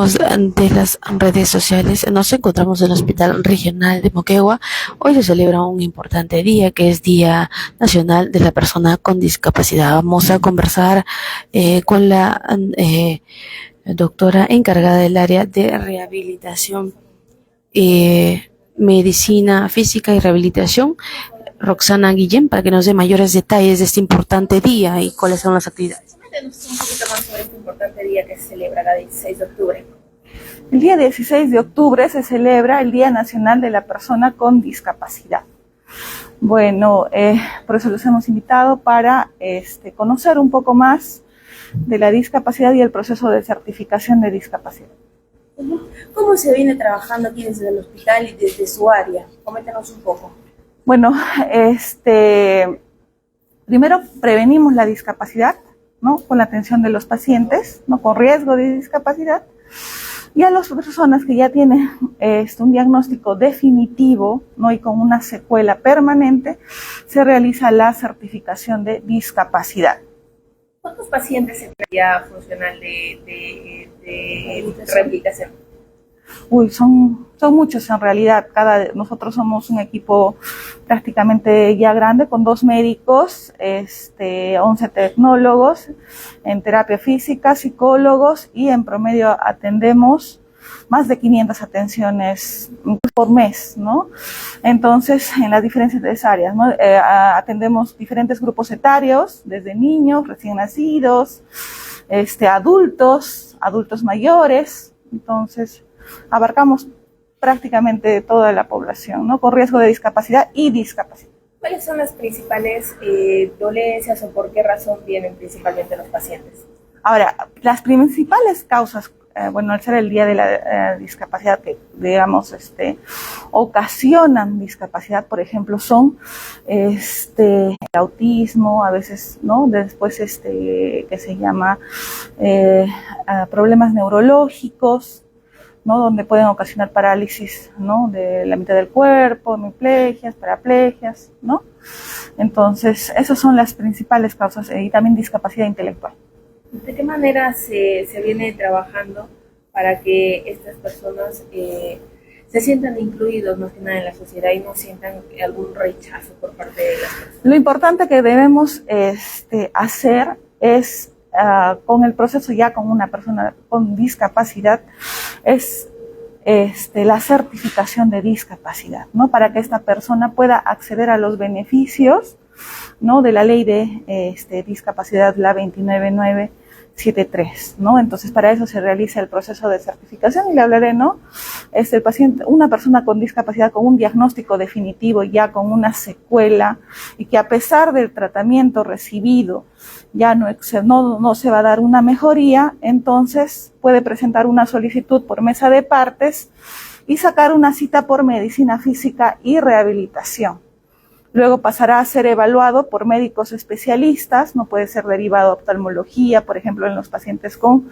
amigos de las redes sociales, nos encontramos en el Hospital Regional de Moquegua. Hoy se celebra un importante día que es Día Nacional de la Persona con Discapacidad. Vamos a conversar con la doctora encargada del área de rehabilitación, medicina física y rehabilitación, Roxana Guillén, para que nos dé mayores detalles de este importante día y cuáles son las actividades. Cuéntenos un poquito más sobre este importante día que se celebra el 16 de octubre. El día 16 de octubre se celebra el Día Nacional de la Persona con Discapacidad. Bueno, por eso los hemos invitado para conocer un poco más de la discapacidad y el proceso de certificación de discapacidad. ¿Cómo se viene trabajando aquí desde el hospital y desde su área? Coméntanos un poco. Bueno, primero prevenimos la discapacidad, ¿no? Con la atención de los pacientes, ¿no? Con riesgo de discapacidad. Y a las personas que ya tienen un diagnóstico definitivo, ¿no? Y con una secuela permanente, se realiza la certificación de discapacidad. ¿Cuántos pacientes en el área funcional de rehabilitación? Son muchos en realidad. Nosotros somos un equipo prácticamente ya grande, con 2 médicos, 11 tecnólogos en terapia física, psicólogos, y en promedio atendemos más de 500 atenciones por mes, ¿no? Entonces, en las diferentes áreas, ¿no? Atendemos diferentes grupos etarios, desde niños, recién nacidos, adultos mayores. Entonces, abarcamos prácticamente toda la población, ¿no? Con riesgo de discapacidad y discapacidad. ¿Cuáles son las principales dolencias o por qué razón vienen principalmente los pacientes? Ahora, las principales causas, al ser el día de la discapacidad que, digamos, ocasionan discapacidad, por ejemplo, son el autismo, a veces, ¿no? Después, que se llama problemas neurológicos, ¿no? Donde pueden ocasionar parálisis, ¿no? De la mitad del cuerpo, hemiplegias, paraplegias, ¿no? Entonces, esas son las principales causas, y también discapacidad intelectual. ¿De qué manera se viene trabajando para que estas personas se sientan incluidos más que nada en la sociedad y no sientan algún rechazo por parte de las personas? Lo importante que debemos hacer es, con el proceso ya con una persona con discapacidad, es la certificación de discapacidad, ¿no? Para que esta persona pueda acceder a los beneficios, ¿no? De la ley de discapacidad, la 29973, ¿no? Entonces, para eso se realiza el proceso de certificación, y le hablaré, ¿no? El paciente, una persona con discapacidad con un diagnóstico definitivo, ya con una secuela, y que a pesar del tratamiento recibido ya no se va a dar una mejoría, entonces puede presentar una solicitud por mesa de partes y sacar una cita por medicina física y rehabilitación. Luego pasará a ser evaluado por médicos especialistas, no puede ser derivado a oftalmología, por ejemplo, en los pacientes con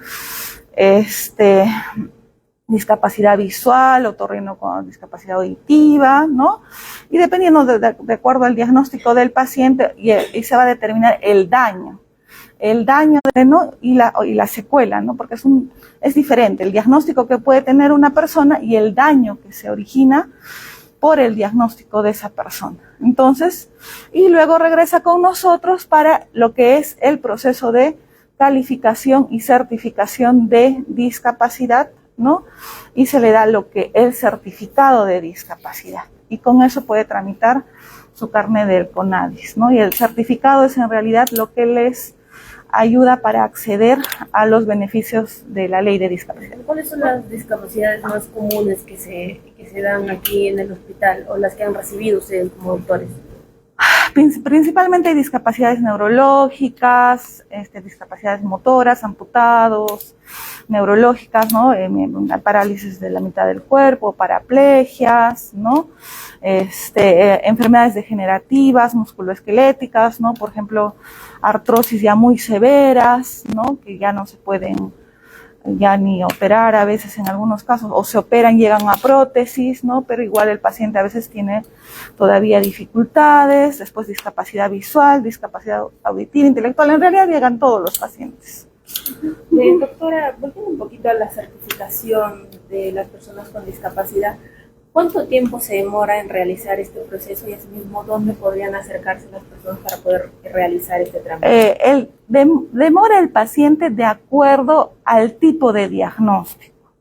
discapacidad visual, otorrino con discapacidad auditiva, ¿no? Y dependiendo de acuerdo al diagnóstico del paciente, y se va a determinar el daño, ¿no? y la secuela, ¿no? Porque es diferente el diagnóstico que puede tener una persona y el daño que se origina por el diagnóstico de esa persona. Entonces, y luego regresa con nosotros para lo que es el proceso de calificación y certificación de discapacidad, ¿no? Y se le da el certificado de discapacidad. Y con eso puede tramitar su carnet del CONADIS, ¿no? Y el certificado es en realidad lo que les ayuda para acceder a los beneficios de la ley de discapacidad. ¿Cuáles son las discapacidades más comunes que se dan aquí en el hospital, o las que han recibido ustedes como doctores? Principalmente hay discapacidades neurológicas, discapacidades motoras, amputados, neurológicas, ¿no? Parálisis de la mitad del cuerpo, paraplegias, ¿no? Enfermedades degenerativas, musculoesqueléticas, ¿no? Por ejemplo, artrosis ya muy severas, ¿no? Que ya no se pueden ya ni operar a veces en algunos casos, o se operan, llegan a prótesis, ¿no? Pero igual el paciente a veces tiene todavía dificultades, después discapacidad visual, discapacidad auditiva, intelectual, en realidad llegan todos los pacientes. Doctora, volviendo un poquito a la certificación de las personas con discapacidad, ¿cuánto tiempo se demora en realizar este proceso y asimismo dónde podrían acercarse las personas para poder realizar este trámite? Demora el paciente de acuerdo al tipo de diagnóstico.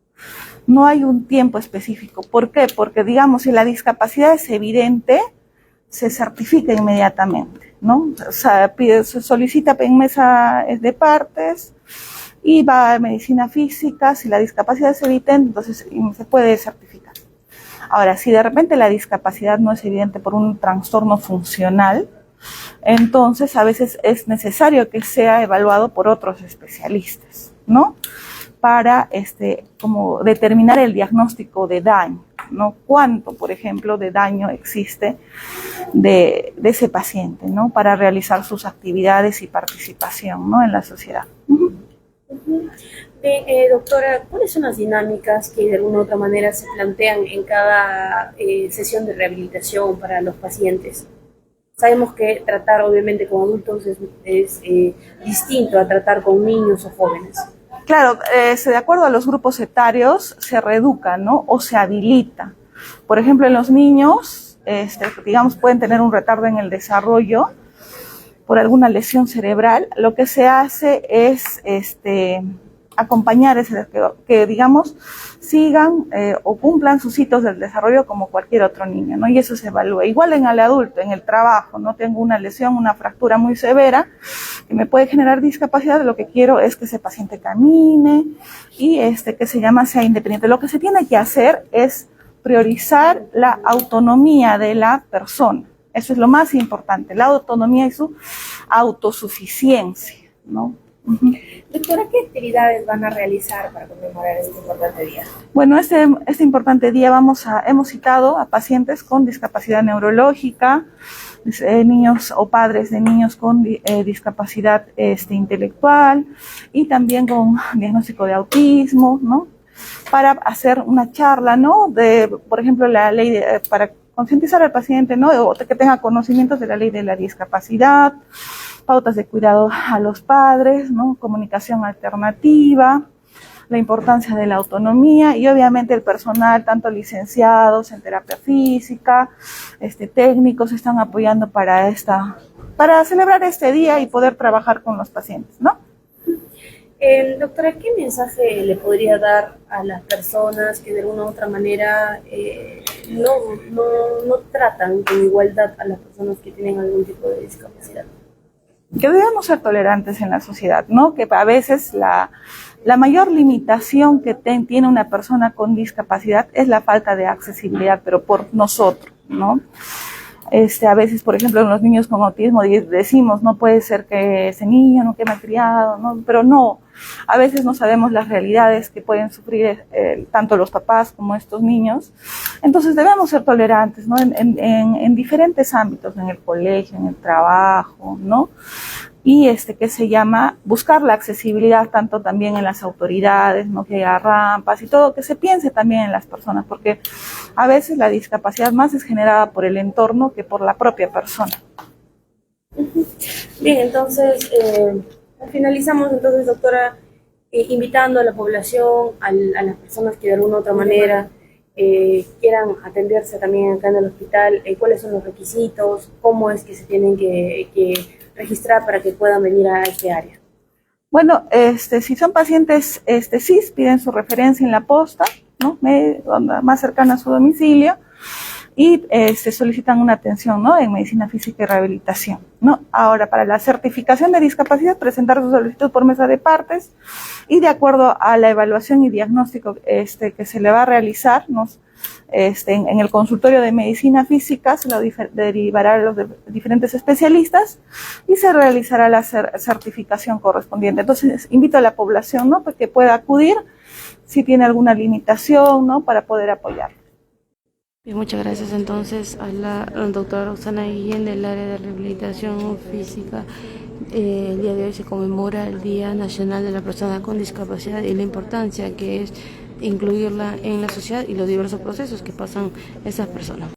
No hay un tiempo específico. ¿Por qué? Porque, digamos, si la discapacidad es evidente, se certifica inmediatamente, ¿no? O sea, se solicita en mesa de partes y va a medicina física. Si la discapacidad es evidente, entonces se puede certificar. Ahora, si de repente la discapacidad no es evidente por un trastorno funcional, entonces a veces es necesario que sea evaluado por otros especialistas, ¿no? Para como determinar el diagnóstico de daño, ¿no? Cuánto, por ejemplo, de daño existe de ese paciente, ¿no? Para realizar sus actividades y participación, ¿no? En la sociedad. Bien, doctora, ¿cuáles son las dinámicas que de alguna u otra manera se plantean en cada sesión de rehabilitación para los pacientes? Sabemos que tratar obviamente con adultos es distinto a tratar con niños o jóvenes. Claro, de acuerdo a los grupos etarios se reeduca, ¿no? O se habilita. Por ejemplo, en los niños, digamos, pueden tener un retardo en el desarrollo por alguna lesión cerebral. Lo que se hace es acompañar que digamos, sigan o cumplan sus hitos del desarrollo como cualquier otro niño, ¿no? Y eso se evalúa. Igual en el adulto, en el trabajo, no tengo una lesión, una fractura muy severa que me puede generar discapacidad, lo que quiero es que ese paciente camine y que se llama sea independiente. Lo que se tiene que hacer es priorizar la autonomía de la persona. Eso es lo más importante, la autonomía y su autosuficiencia, ¿no? Doctora, ¿qué actividades van a realizar para conmemorar este importante día? Bueno, este importante día hemos citado a pacientes con discapacidad neurológica, niños o padres de niños con discapacidad intelectual y también con diagnóstico de autismo, ¿no? Para hacer una charla, ¿no? Por ejemplo, la ley para concientizar al paciente, ¿no? O que tenga conocimientos de la ley de la discapacidad, pautas de cuidado a los padres, ¿no? Comunicación alternativa, la importancia de la autonomía y obviamente el personal, tanto licenciados en terapia física, técnicos, están apoyando para celebrar este día y poder trabajar con los pacientes, ¿no? Doctora, ¿qué mensaje le podría dar a las personas que de alguna u otra manera no tratan con igualdad a las personas que tienen algún tipo de discapacidad? Que debemos ser tolerantes en la sociedad, ¿no? Que a veces la mayor limitación que tiene una persona con discapacidad es la falta de accesibilidad, pero por nosotros, ¿no? A veces, por ejemplo, en los niños con autismo decimos, no puede ser que ese niño no quede malcriado, ¿no? Pero no, a veces no sabemos las realidades que pueden sufrir tanto los papás como estos niños. Entonces debemos ser tolerantes, ¿no? En diferentes ámbitos, en el colegio, en el trabajo, ¿no? Y que se llama buscar la accesibilidad tanto también en las autoridades, ¿no? Que haya rampas y todo, que se piense también en las personas, porque a veces la discapacidad más es generada por el entorno que por la propia persona. Bien, entonces finalizamos entonces, doctora, invitando a la población, a las personas que de alguna u otra manera quieran atenderse también acá en el hospital, cuáles son los requisitos, cómo es que se tienen que registrar para que puedan venir a este área. Bueno, si son pacientes CIS, piden su referencia en la posta, ¿no? Más cercana a su domicilio, y solicitan una atención, ¿no? En medicina física y rehabilitación, ¿no? Ahora, para la certificación de discapacidad, presentar su solicitud por mesa de partes y de acuerdo a la evaluación y diagnóstico que se le va a realizar, ¿no? En el consultorio de medicina física se lo derivará a los diferentes especialistas y se realizará la certificación correspondiente. Entonces, invito a la población, ¿no? Pues que pueda acudir si tiene alguna limitación, ¿no? Para poder apoyar. Bien, muchas gracias entonces a la doctora Roxana Guillén del área de rehabilitación física. El día de hoy se conmemora el Día Nacional de la Persona con Discapacidad y la importancia que es incluirla en la sociedad y los diversos procesos que pasan esas personas.